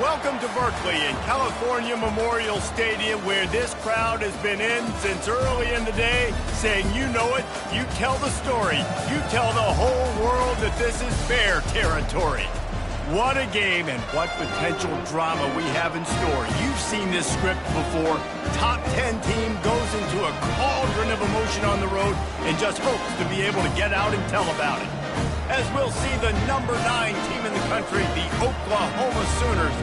Welcome to Berkeley in California Memorial Stadium, where this crowd has been in since early in the day, saying, you know it, you tell the story, you tell the whole world that this is Bear territory. What a game and what potential drama we have in store. You've seen this script before. Top 10 team goes into a cauldron of emotion on the road and just hopes to be able to get out and tell about it. As we'll see the number 9 team in the country, the Oklahoma Sooners,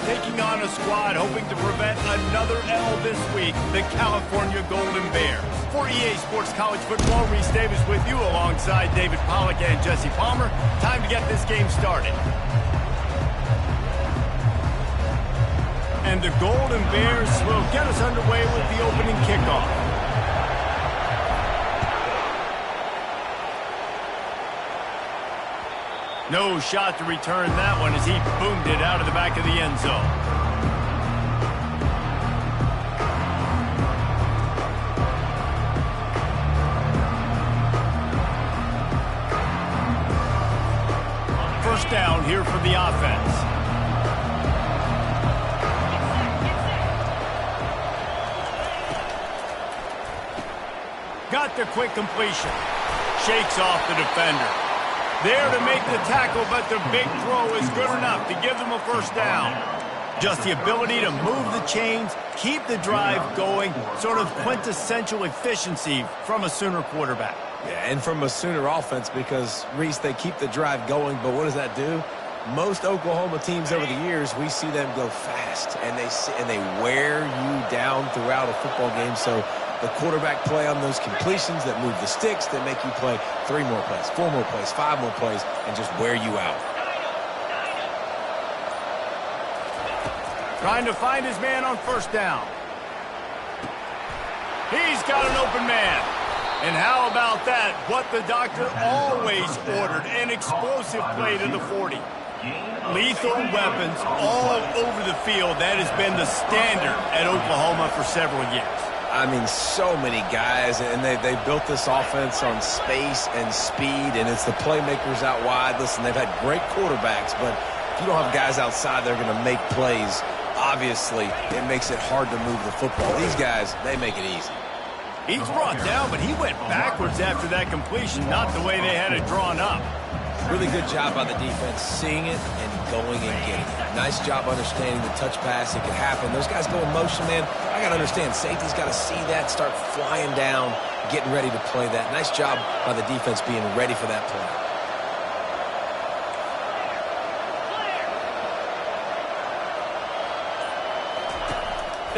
taking on a squad hoping to prevent another L this week, the California Golden Bears. For EA Sports College Football, Reese Davis with you alongside David Pollack and Jesse Palmer. Time to get this game started. And the Golden Bears will get us underway with the opening kickoff. No shot to return that one as he boomed it out of the back of the end zone. First down here for the offense. Got the quick completion. Shakes off the defender. There to make the tackle, but the big throw is good enough to give them a first down. Just the ability to move the chains, keep the drive going, sort of quintessential efficiency from a Sooner quarterback. Yeah, and from a Sooner offense because, Reese, they keep the drive going, but what does that do? Most Oklahoma teams over the years, we see them go fast, and they wear you down throughout a football game, so the quarterback play on those completions that move the sticks, that make you play 3 more plays, 4 more plays, 5 more plays, and just wear you out. Trying to find his man on first down. He's got an open man. And how about that? What the doctor always ordered, an explosive play to the 40. Lethal weapons all over the field. That has been the standard at Oklahoma for several years. I mean, so many guys, and they built this offense on space and speed, and it's the playmakers out wide. Listen, they've had great quarterbacks, but if you don't have guys outside that are going to make plays, obviously it makes it hard to move the football. These guys, they make it easy. He's brought down, but he went backwards after that completion, not the way they had it drawn up. Really good job by the defense seeing it and going and getting it. Nice job understanding the touch pass. It could happen. Those guys go in motion, man. I got to understand. Safety's got to see that, start flying down, getting ready to play that. Nice job by the defense being ready for that play.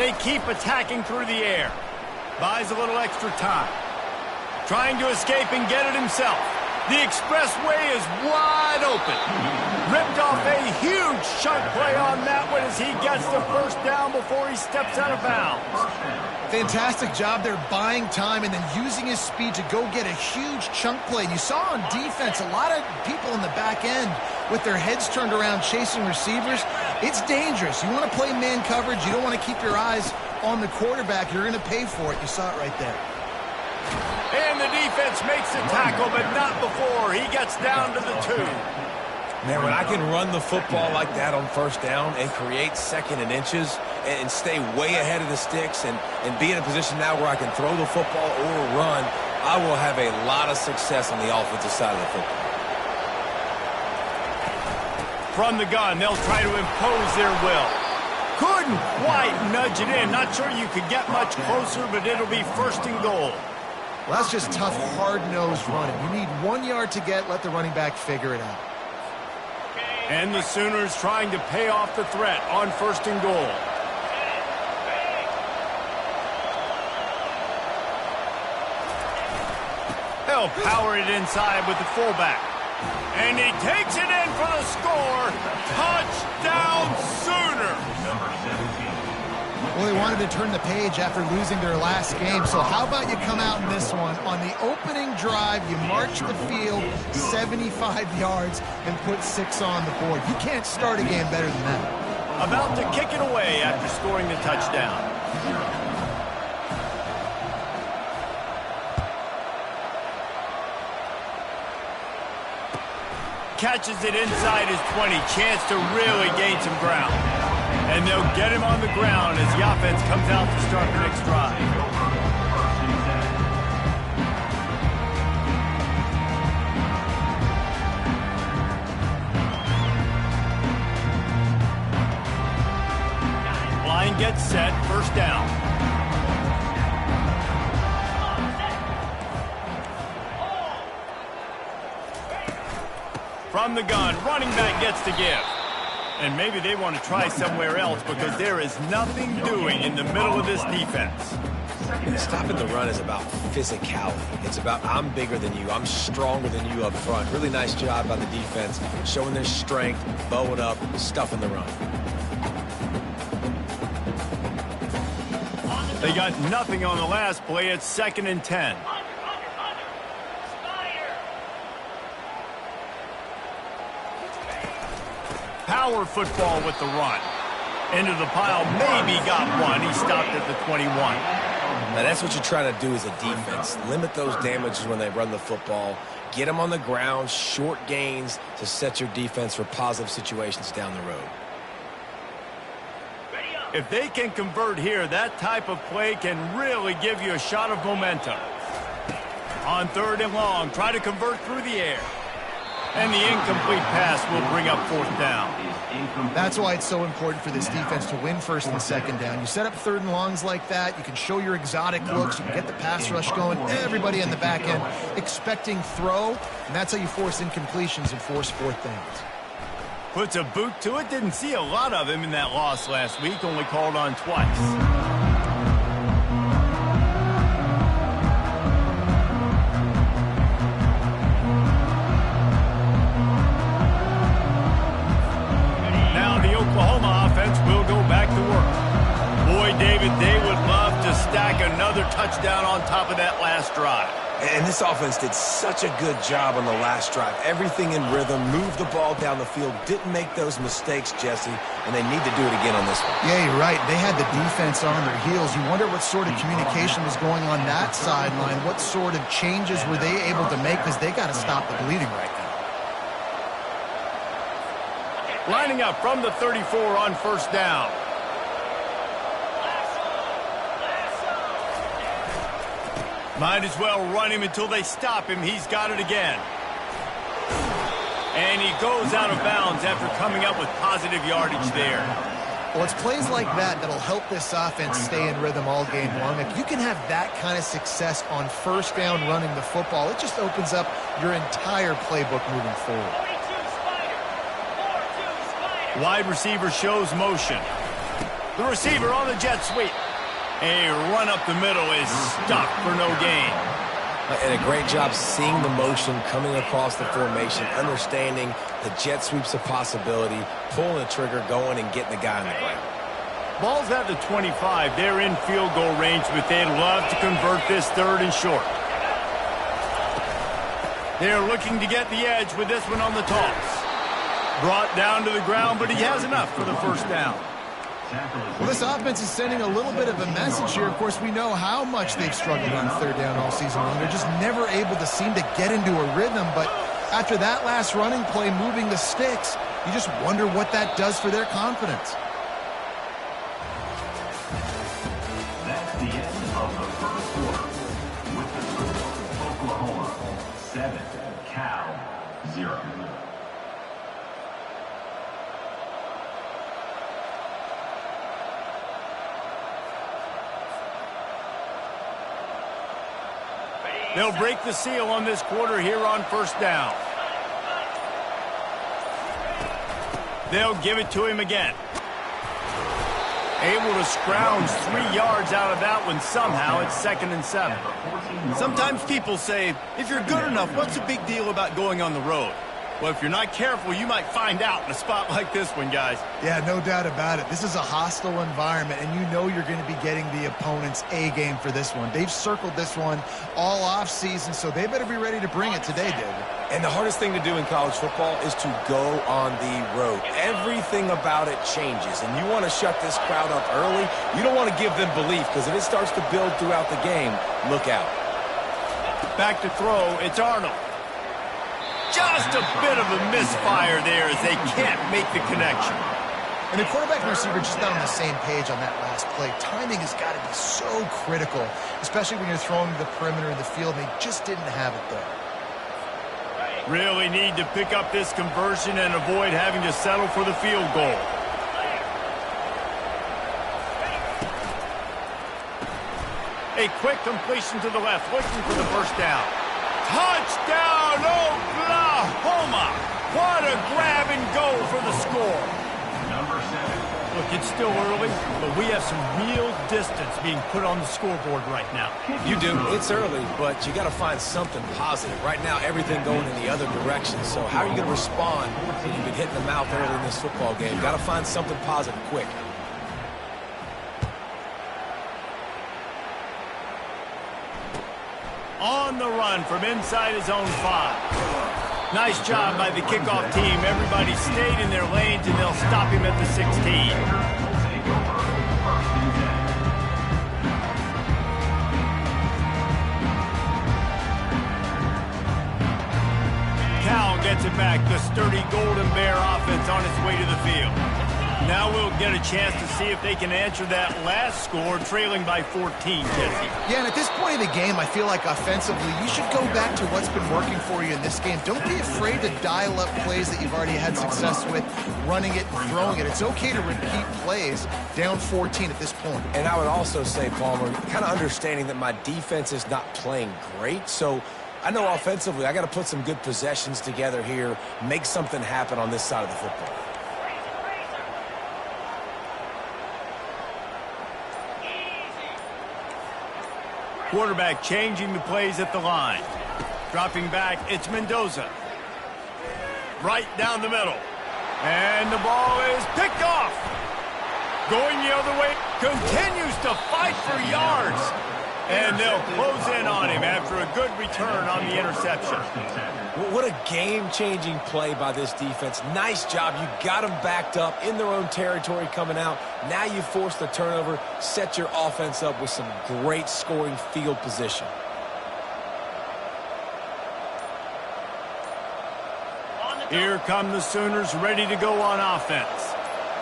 They keep attacking through the air. Buys a little extra time. Trying to escape and get it himself. The expressway is wide open. Ripped off a huge chunk play on that one as he gets the first down before he steps out of bounds. Fantastic job there buying time and then using his speed to go get a huge chunk play. And you saw on defense a lot of people in the back end with their heads turned around chasing receivers. It's dangerous. You want to play man coverage. You don't want to keep your eyes on the quarterback. You're going to pay for it. You saw it right there. And the defense makes the tackle, but not before. He gets down to the 2. Man, when I can run the football like that on first down and create second and inches and stay way ahead of the sticks and be in a position now where I can throw the football or run, I will have a lot of success on the offensive side of the football. From the gun, they'll try to impose their will. Couldn't quite nudge it in. Not sure you could get much closer, but it'll be first and goal. Well, that's just tough, hard-nosed running. You need 1 yard to get, let the running back figure it out. And the Sooners trying to pay off the threat on first and goal. They'll power it inside with the fullback. And he takes it in for the score. Touchdown, Sooner! Well, Well, they wanted to turn the page after losing their last game, so how about you come out in this one? On the opening drive, you march the field 75 yards and put 6 on the board. You can't start a game better than that. About to kick it away after scoring the touchdown. Catches it inside his 20. Chance to really gain some ground. And they'll get him on the ground as the offense comes out to start the next drive. Line gets set, first down. From the gun, running back gets to give. And maybe they want to try somewhere else because there is nothing doing in the middle of this defense. Stopping the run is about physicality. It's about I'm bigger than you, I'm stronger than you up front. Really nice job by the defense, showing their strength, bowing up, stuffing the run. They got nothing on the last play. It's 2nd and 10. Power football with the run. Into the pile, maybe got one. He stopped at the 21. Now that's what you try to do as a defense. Limit those damages when they run the football. Get them on the ground, short gains to set your defense for positive situations down the road. If they can convert here, that type of play can really give you a shot of momentum. On 3rd and long, try to convert through the air. And the incomplete pass will bring up 4th down. That's why it's so important for this defense to win 1st and 2nd down. You set up 3rd and longs like that, you can show your exotic looks, you can get the pass rush going, everybody in the back end expecting throw, and that's how you force incompletions and force 4th downs. Puts a boot to it. Didn't see a lot of him in that loss last week, only called on twice. Will go back to work. Boy, David, they would love to stack another touchdown on top of that last drive. And this offense did such a good job on the last drive. Everything in rhythm, moved the ball down the field, didn't make those mistakes, Jesse, and they need to do it again on this one. Yeah, you're right. They had the defense on their heels. You wonder what sort of communication was going on that sideline. What sort of changes were they able to make because they got to stop the bleeding right now. Lining up from the 34 on 1st down. Might as well run him until they stop him. He's got it again. And he goes out of bounds after coming up with positive yardage there. Well, it's plays like that that'll help this offense stay in rhythm all game long. If you can have that kind of success on 1st down running the football, it just opens up your entire playbook moving forward. Wide receiver shows motion. The receiver on the jet sweep. A run up the middle is stuck for no gain. And a great job seeing the motion, coming across the formation, understanding the jet sweep's a possibility, pulling the trigger, going and getting the guy on the ground. Ball's at the 25. They're in field goal range, but they'd love to convert this 3rd and short. They're looking to get the edge with this one on the toss. Brought down to the ground, but he has enough for the 1st down. Well, this offense is sending a little bit of a message here. Of course, we know how much they've struggled on 3rd down all season long. They're just never able to seem to get into a rhythm. But after that last running play, moving the sticks, you just wonder what that does for their confidence. That's the end of the 1st quarter. With the score, Oklahoma 7, Cal 0. They'll break the seal on this quarter here on 1st down. They'll give it to him again. Able to scrounge 3 yards out of that one somehow. It's 2nd and 7. Sometimes people say, if you're good enough, what's the big deal about going on the road? Well, if you're not careful, you might find out in a spot like this one, guys. Yeah, no doubt about it. This is a hostile environment, and you know you're going to be getting the opponent's A-game for this one. They've circled this one all off-season, so they better be ready to bring it today, David. And the hardest thing to do in college football is to go on the road. Everything about it changes, and you want to shut this crowd up early. You don't want to give them belief, because if it starts to build throughout the game, look out. Back to throw, it's Arnold. Just a bit of a misfire there as they can't make the connection. And the quarterback and receiver just not on the same page on that last play. Timing has got to be so critical, especially when you're throwing to the perimeter of the field. They just didn't have it there. Really need to pick up this conversion and avoid having to settle for the field goal. A quick completion to the left, looking for the first down. Touchdown, Oklahoma! What a grab and go for the score. Number 7. Look, it's still early, but we have some real distance being put on the scoreboard right now. You do. It's early, but you got to find something positive. Right now, everything going in the other direction. So how are you going to respond when you've been hitting the mouth early in this football game? Got to find something positive quick. On the run from inside his own 5. Nice job by the kickoff team. Everybody stayed in their lanes, and they'll stop him at the 16. Cal gets it back. The sturdy Golden Bear offense on its way to the field. Now we'll get a chance to see if they can answer that last score, trailing by 14, Jesse. Yeah, and at this point in the game, I feel like offensively, you should go back to what's been working for you in this game. Don't be afraid to dial up plays that you've already had success with, running it and throwing it. It's okay to repeat plays down 14 at this point. And I would also say, Palmer, kind of understanding that my defense is not playing great, so I know offensively I got to put some good possessions together here, make something happen on this side of the football. Quarterback changing the plays at the line. Dropping back, it's Mendoza. Right down the middle. And the ball is picked off. Going the other way, continues to fight for yards. And they'll close in on him after a good return on the interception. What a game-changing play by this defense. Nice job. You got them backed up in their own territory coming out. Now you force the turnover, set your offense up with some great scoring field position. Here come the Sooners ready to go on offense.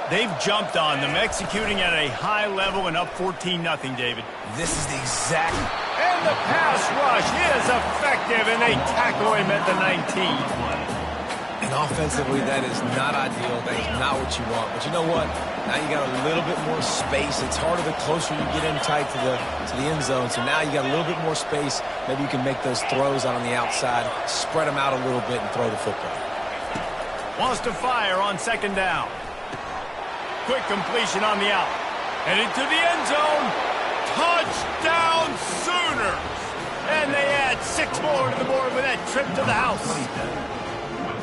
They've jumped on them, executing at a high level and up 14-0, David. This is the exact... And the pass rush is effective, and they tackle him at the 19. And offensively, that is not ideal. That is not what you want. But you know what? Now you got a little bit more space. It's harder the closer you get in tight to the end zone. So now you got a little bit more space. Maybe you can make those throws out on the outside, spread them out a little bit, and throw the football. Wants to fire on second down. Quick completion on the out. And into the end zone. Touchdown Sooners! And they add 6 more to the board with that trip to the house.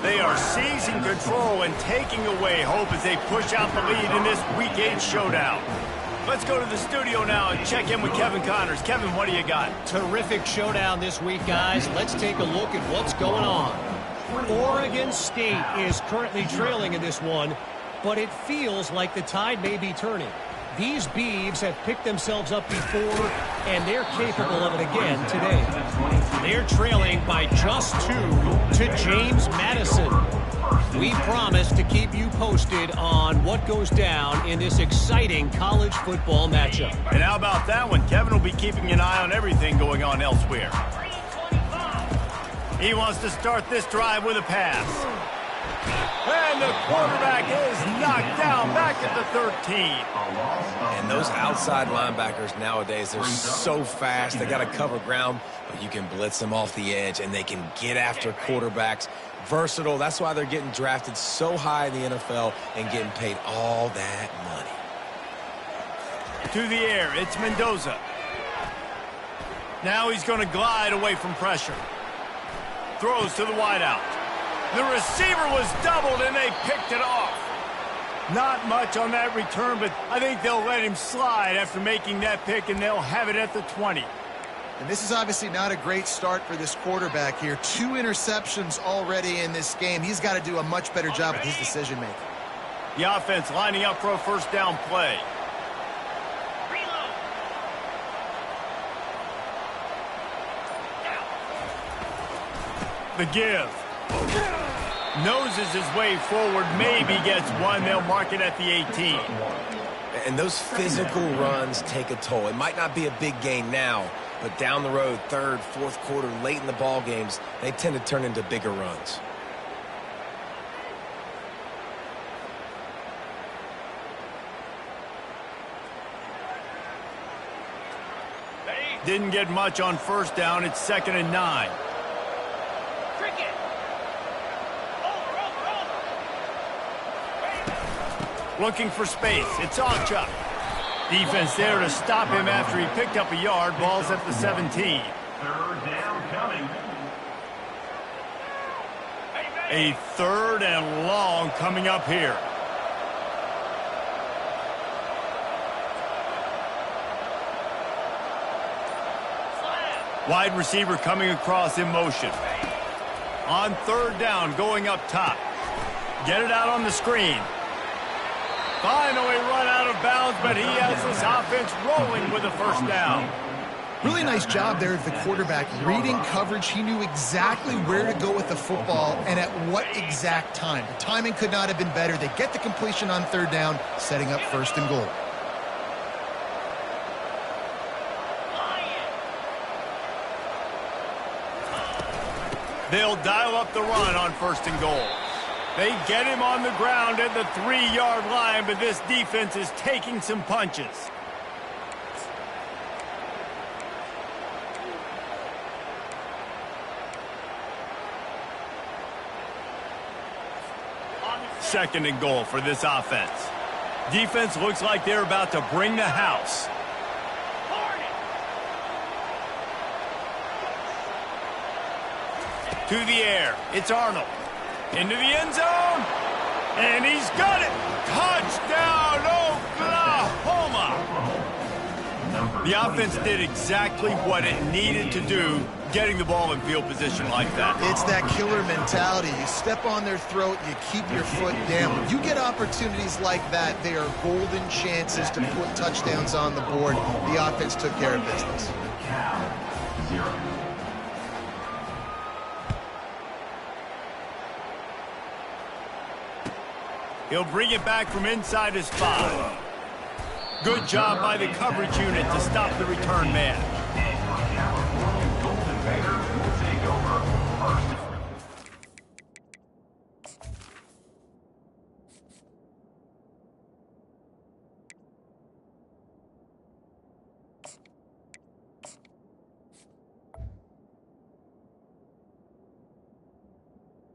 They are seizing control and taking away hope as they push out the lead in this Week 8 showdown. Let's go to the studio now and check in with Kevin Connors. Kevin, what do you got? Terrific showdown this week, guys. Let's take a look at what's going on. Oregon State is currently trailing in this one, but it feels like the tide may be turning. These Beavs have picked themselves up before, and they're capable of it again today. They're trailing by just 2 to James Madison. We promise to keep you posted on what goes down in this exciting college football matchup. And how about that one? Kevin will be keeping an eye on everything going on elsewhere. He wants to start this drive with a pass. And the quarterback is knocked down back at the 13. And those outside linebackers nowadays, they're so fast. They got to cover ground, but you can blitz them off the edge, and they can get after quarterbacks. Versatile. That's why they're getting drafted so high in the NFL and getting paid all that money. To the air, it's Mendoza. Now he's going to glide away from pressure. Throws to the wideout. The receiver was doubled, and they picked it off. Not much on that return, but I think they'll let him slide after making that pick, and they'll have it at the 20. And this is obviously not a great start for this quarterback here. 2 interceptions already in this game. He's got to do a much better job with his decision-making. The offense lining up for a first down play. The give. Noses his way forward, maybe gets one. They'll mark it at the 18. And those physical runs take a toll. It might not be a big gain now, but down the road, third, fourth quarter, late in the ball games, they tend to turn into bigger runs. Didn't get much on first down. It's 2nd and 9. Looking for space. It's Achuk. Defense there to stop him after he picked up a yard. Ball's at the 17. 3rd down coming. A 3rd and long coming up here. Wide receiver coming across in motion. On 3rd down, going up top. Get it out on the screen. Finally run out of bounds, but he has this offense rolling with a first down. Really nice job there of the quarterback. Reading coverage, he knew exactly where to go with the football and at what exact time. The timing could not have been better. They get the completion on 3rd down, setting up 1st and goal. They'll dial up the run on 1st and goal. They get him on the ground at the 3-yard line, but this defense is taking some punches. Second and goal for this offense. Defense looks like they're about to bring the house. To the air. It's Arnold. Into the end zone. And he's got it. Touchdown, Oklahoma. The offense did exactly what it needed to do, getting the ball in field position like that. It's that killer mentality. You step on their throat, you keep your foot down. When you get opportunities like that, they are golden chances to put touchdowns on the board. The offense took care of business. Cal, 0. He'll bring it back from inside his 5. Good job by the coverage unit to stop the return man. California Golden Bears will take over 1st.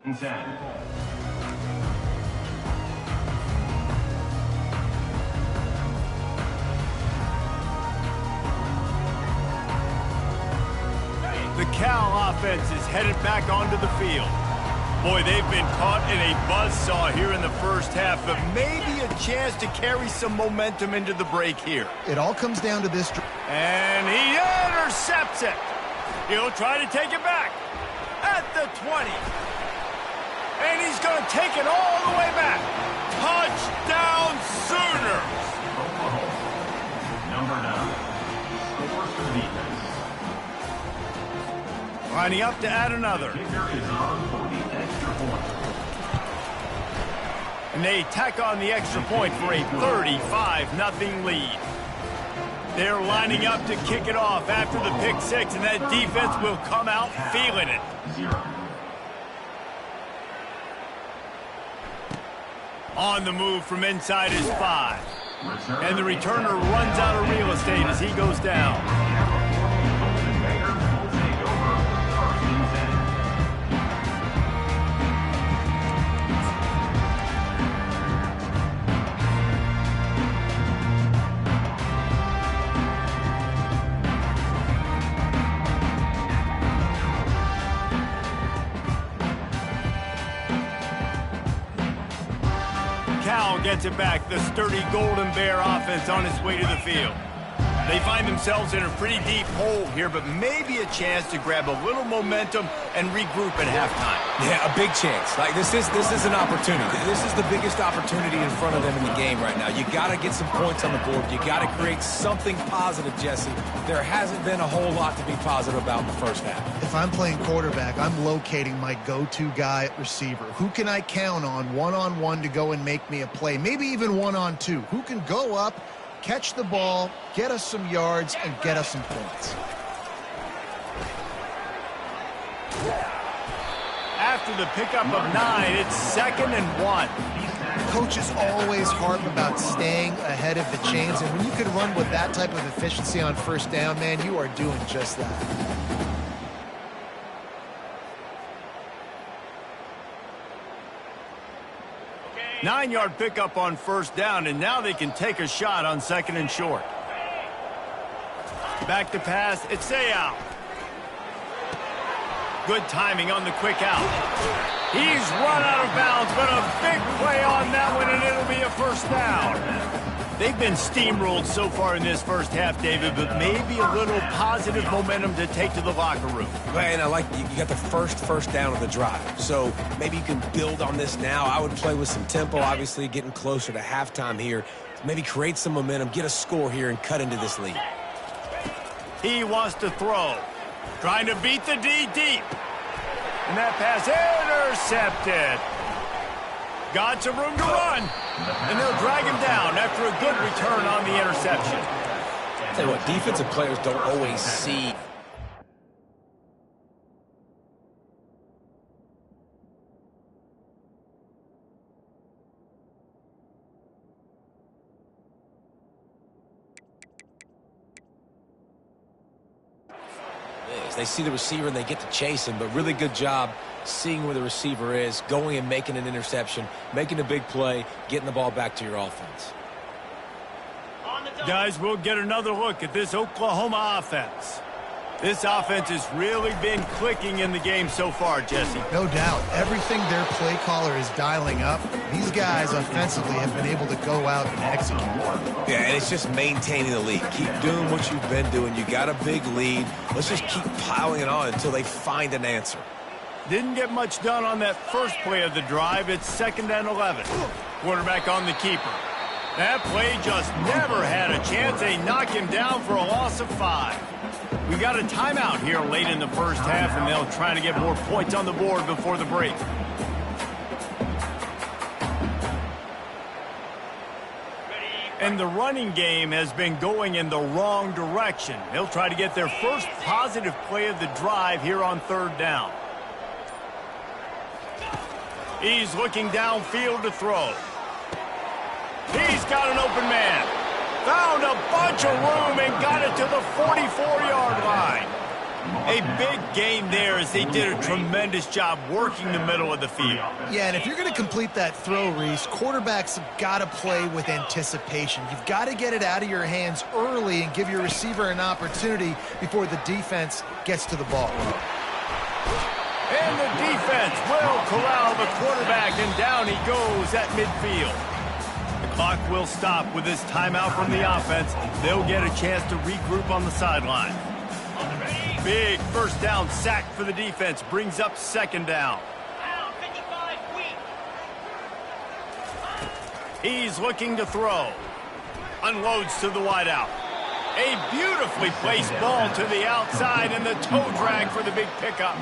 And 10. The Cal offense is headed back onto the field. Boy, they've been caught in a buzzsaw here in the first half, but maybe a chance to carry some momentum into the break here. It all comes down to this. And he intercepts it. He'll try to take it back at the 20. And he's going to take it all the way back. Touchdown, Sooners! Number 9. Scores for the defense. Lining up to add another. Kicker is on for the extra point. And they tack on the extra point for a 35-0 lead. They're lining up to kick it off after the pick 6, and that defense will come out feeling it. 0. On the move from inside his 5. Return. And the returner runs out of real estate as he goes down. Golden Bears will take over 1st and 10. gets it back. The sturdy Golden Bear offense on its way to the field. They find themselves in a pretty deep hole here, but maybe a chance to grab a little momentum and regroup at halftime. Yeah, a big chance. Like this is an opportunity. This is the biggest opportunity in front of them in the game right now. You got to get some points on the board. You got to create something positive, Jesse. There hasn't been a whole lot to be positive about in the first half. If I'm playing quarterback, I'm locating my go-to guy at receiver. Who can I count on one-on-one to go and make me a play? Maybe even one-on-two. Who can go up, catch the ball, get us some yards, and get us some points. After the pickup of 9, it's 2nd and 1. Coaches always harp about staying ahead of the chains, and when you can run with that type of efficiency on first down, man, you are doing just that. 9-yard pickup on first down, and now they can take a shot on 2nd and short. Back to pass, it's out. Good timing on the quick out. He's run out of bounds, but a big play on that one, and it'll be a first down. They've been steamrolled so far in this first half, David, but maybe a little positive momentum to take to the locker room. And I like you got the first down of the drive, so maybe you can build on this now. I would play with some tempo, obviously getting closer to halftime here. Maybe create some momentum, get a score here, and cut into this lead. He wants to throw. Trying to beat the D deep. And that pass intercepted. Got some room to run. And they'll drag him down after a good return on the interception. I'll tell you what, defensive players don't always see. They see the receiver and they get to chase him, but really good job seeing where the receiver is, going and making an interception, making a big play, getting the ball back to your offense. Guys, we'll get another look at this Oklahoma offense. This offense has really been clicking in the game so far, Jesse. No doubt. Everything their play caller is dialing up, these guys offensively have been able to go out and execute. Yeah, and it's just maintaining the lead. Keep doing what you've been doing. You got a big lead. Let's just keep piling it on until they find an answer. Didn't get much done on that first play of the drive. It's 2nd and 11. Quarterback on the keeper. That play just never had a chance. They knock him down for a loss of 5. We got a timeout here late in the first half, and they'll try to get more points on the board before the break. And the running game has been going in the wrong direction. They'll try to get their first positive play of the drive here on 3rd down. He's looking downfield to throw. He's got an open man. Found a bunch of room and got it to the 44-yard line. A big gain there as they did a tremendous job working the middle of the field. Yeah, and if you're going to complete that throw, Reese, quarterbacks have got to play with anticipation. You've got to get it out of your hands early and give your receiver an opportunity before the defense gets to the ball. And the defense will corral the quarterback, and down he goes at midfield. The clock will stop with this timeout from the offense. They'll get a chance to regroup on the sideline. Big first down sack for the defense brings up 2nd down. He's looking to throw. Unloads to the wideout. A beautifully placed ball to the outside, and the toe drag for the big pickup.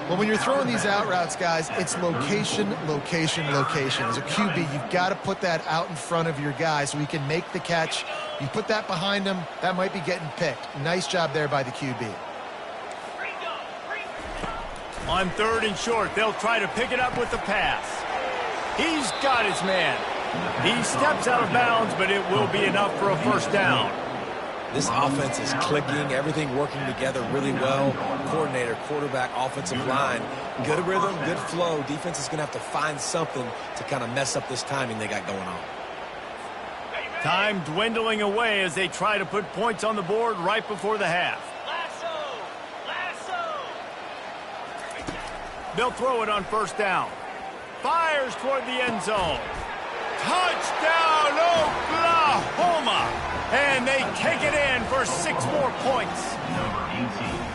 Well, when you're throwing these out routes, guys, it's location, location, location. As a QB, you've got to put that out in front of your guy so he can make the catch. You put that behind him, that might be getting picked. Nice job there by the QB. On 3rd and short, they'll try to pick it up with the pass. He's got his man. He steps out of bounds, but it will be enough for a first down. This offense is clicking, everything working together really well. Coordinator, quarterback, offensive line, good rhythm, good flow. Defense is going to have to find something to kind of mess up this timing they got going on. Time dwindling away as they try to put points on the board right before the half. They'll throw it on first down. Fires toward the end zone. Touchdown, Oklahoma! And they take it in for 6 more points. Number 18.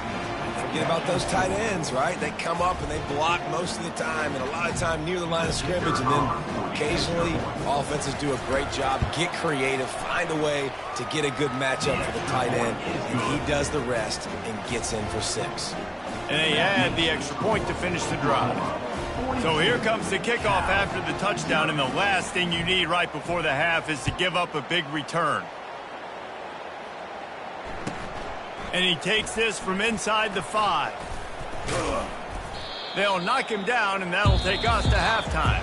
Forget about those tight ends, right? They come up and they block most of the time, and a lot of time near the line of scrimmage, and then occasionally offenses do a great job, get creative, find a way to get a good matchup for the tight end, and he does the rest and gets in for 6. And they add the extra point to finish the drive. So here comes the kickoff after the touchdown, and the last thing you need right before the half is to give up a big return. And he takes this from inside the 5. They'll knock him down, and that'll take us to halftime.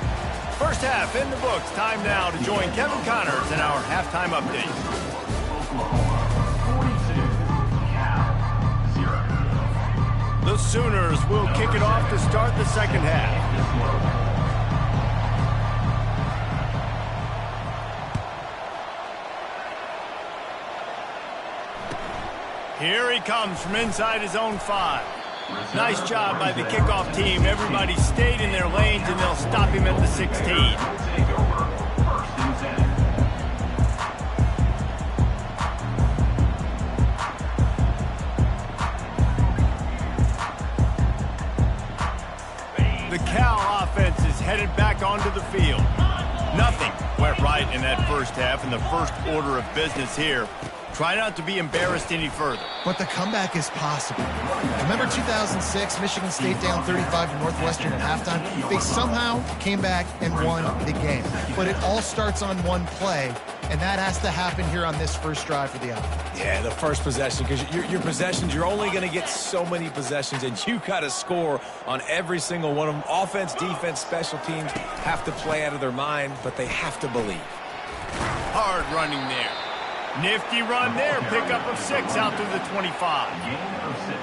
First half in the books. Time now to join Kevin Connors in our halftime update. Oklahoma 42, Cal 0. The Sooners will kick it off to start the second half. Here he comes from inside his own 5. Nice job by the kickoff team. Everybody stayed in their lanes, and they'll stop him at the 16. Take over. First and 10. The Cal offense is headed back onto the field. Nothing went right in that first half, and the first order of business here. Try not to be embarrassed any further. But the comeback is possible. Remember 2006, Michigan State down 35 to Northwestern at halftime? They somehow came back and won the game. But it all starts on one play, and that has to happen here on this first drive for the offense. Yeah, the first possession, because your possessions, you're only going to get so many possessions, and you got to score on every single one of them. Offense, defense, special teams have to play out of their mind, but they have to believe. Hard running there. Nifty run there. Pickup of 6 out to the 25.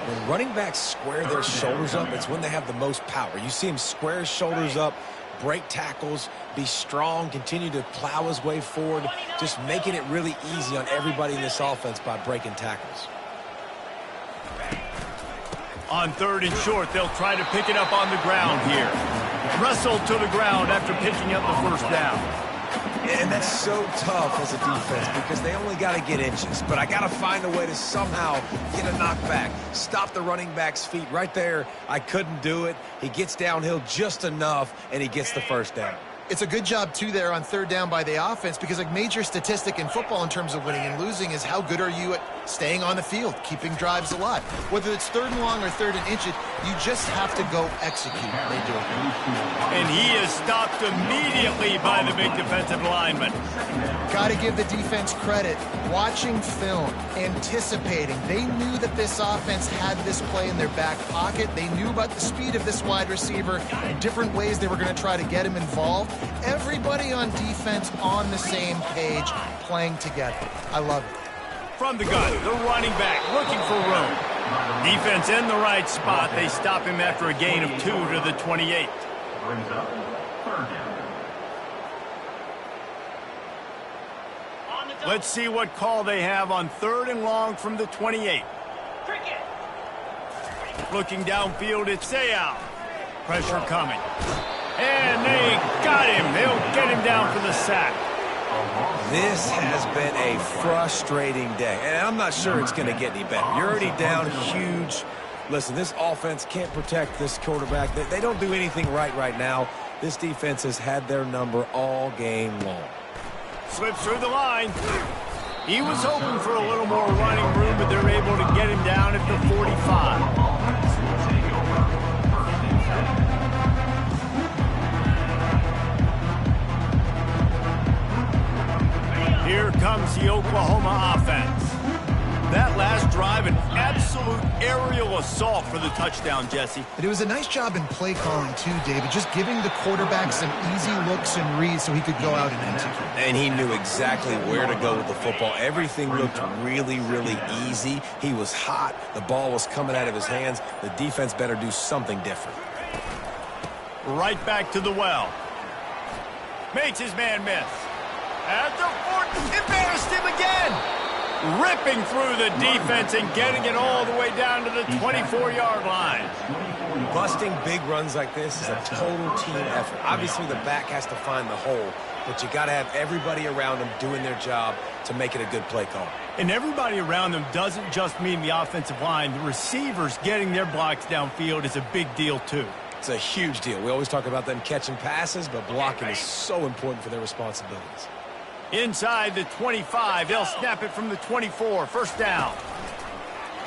When running backs square their shoulders up, it's when they have the most power. You see him square his shoulders up, break tackles, be strong, continue to plow his way forward, just making it really easy on everybody in this offense by breaking tackles. On 3rd and short, they'll try to pick it up on the ground here. Wrestled to the ground after picking up the first down. And that's so tough as a defense because they only got to get inches. But I got to find a way to somehow get a knockback, stop the running back's feet. Right there, I couldn't do it. He gets downhill just enough, and he gets the first down. It's a good job, too, there on 3rd down by the offense because a major statistic in football in terms of winning and losing is how good are you at staying on the field, keeping drives alive. Whether it's 3rd and long or 3rd and inches, you just have to go execute. They do it. And he is stopped immediately by the big defensive lineman. Got to give the defense credit. Watching film, anticipating. They knew that this offense had this play in their back pocket. They knew about the speed of this wide receiver and different ways they were going to try to get him involved. Everybody on defense on the same page, playing together. I love it. From the gun, the running back looking for room. Defense in the right spot. They stop him after a gain of 2 to the 28. Brings up 3rd down. Let's see what call they have on 3rd and long from the 28. Looking downfield, it's Sayal. Pressure coming. And they got him. They'll get him down for the sack. This has been a frustrating day, and I'm not sure it's going to get any better. You're already down huge. Listen, this offense can't protect this quarterback. They don't do anything right now. This defense has had their number all game long. Slips through the line. He was hoping for a little more running room, but they're able to get him down at the 45. Here comes the Oklahoma offense. That last drive, an absolute aerial assault for the touchdown, Jesse. But it was a nice job in play calling, too, David, just giving the quarterback some easy looks and reads so he could go out and execute. And he knew exactly where to go with the football. Everything looked really easy. He was hot. The ball was coming out of his hands. The defense better do something different. Right back to the well. Makes his man miss. At the 40, embarrassed him again. Ripping through the defense and getting it all the way down to the 24-yard line. Busting big runs like this is a total team effort. Obviously, the back has to find the hole, but you got to have everybody around them doing their job to make it a good play call. And everybody around them doesn't just mean the offensive line. The receivers getting their blocks downfield is a big deal, too. It's a huge deal. We always talk about them catching passes, but blocking is so important for their responsibilities. Inside the 25, they'll snap it from the 24. First down.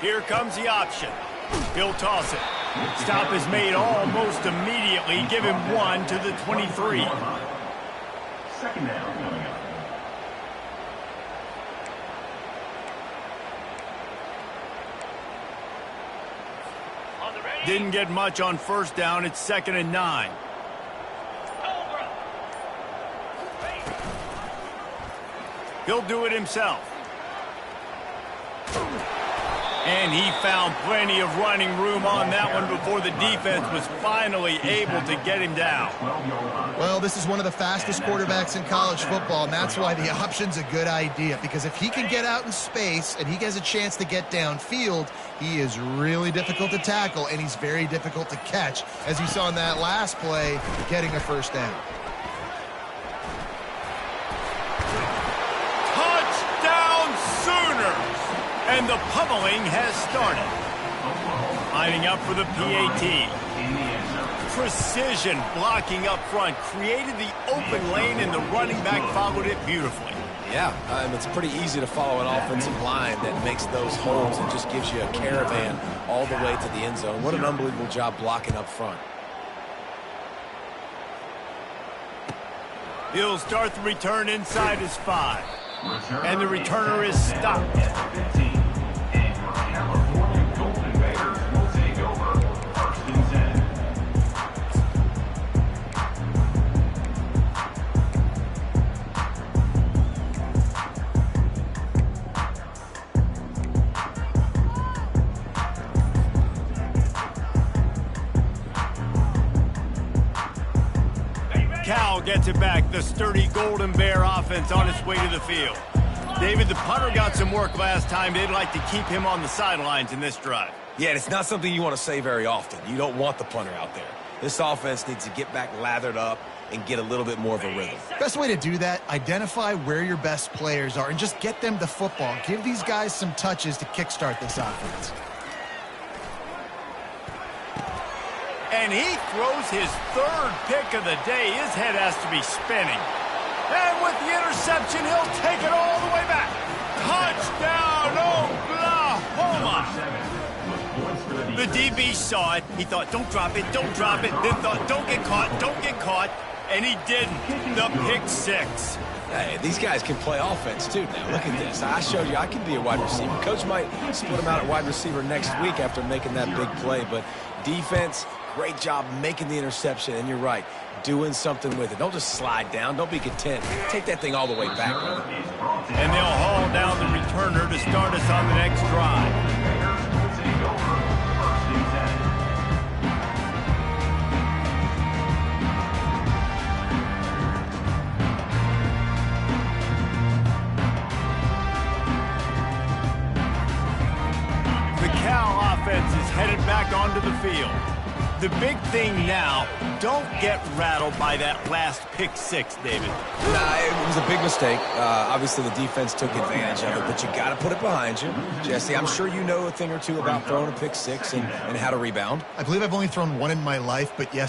Here comes the option. He'll toss it. Stop is made almost immediately. Give him 1 to the 23. Second down coming up. Didn't get much on first down. It's 2nd and 9. He'll do it himself. And he found plenty of running room on that one before the defense was finally able to get him down. Well, this is one of the fastest quarterbacks in college football, and that's why the option's a good idea, because if he can get out in space and he has a chance to get downfield, he is really difficult to tackle, and he's very difficult to catch, as you saw in that last play, getting a first down. Touchdown Sooners! And the pummeling has started. Lining up for the PAT. Precision blocking up front. Created the open lane, and the running back followed it beautifully. Yeah, it's pretty easy to follow an offensive line that makes those holes and just gives you a caravan all the way to the end zone. What an unbelievable job blocking up front. He'll start the return inside his 5. And the returner is stopped. Cal gets it back. The sturdy Golden Bear offense on its way to the field. David, the punter got some work last time. They'd like to keep him on the sidelines in this drive. Yeah, it's not something you want to say very often. You don't want the punter out there. This offense needs to get back lathered up and get a little bit more of a rhythm. Best way to do that, identify where your best players are and just get them the football. Give these guys some touches to kickstart this offense. And he throws his 3rd pick of the day. His head has to be spinning. And with the interception, he'll take it all the way back. Touchdown, Oklahoma! The DB saw it. He thought, don't drop it, don't drop it. Then thought, don't get caught, don't get caught. And he didn't. The pick 6. Hey, these guys can play offense, too, now. Look at this. I showed you I can be a wide receiver. Coach might split him out at wide receiver next week after making that big play. But defense, great job making the interception. And you're right, doing something with it. Don't just slide down. Don't be content. Take that thing all the way back. And they'll haul down the returner to start us on the next drive. Offense is headed back onto the field. The big thing now, don't get rattled by that last pick 6, David. Nah, it was a big mistake. Obviously, the defense took advantage of it, but you got to put it behind you. Jesse, I'm sure you know a thing or two about throwing a pick 6 and how to rebound. I believe I've only thrown one in my life, but yes,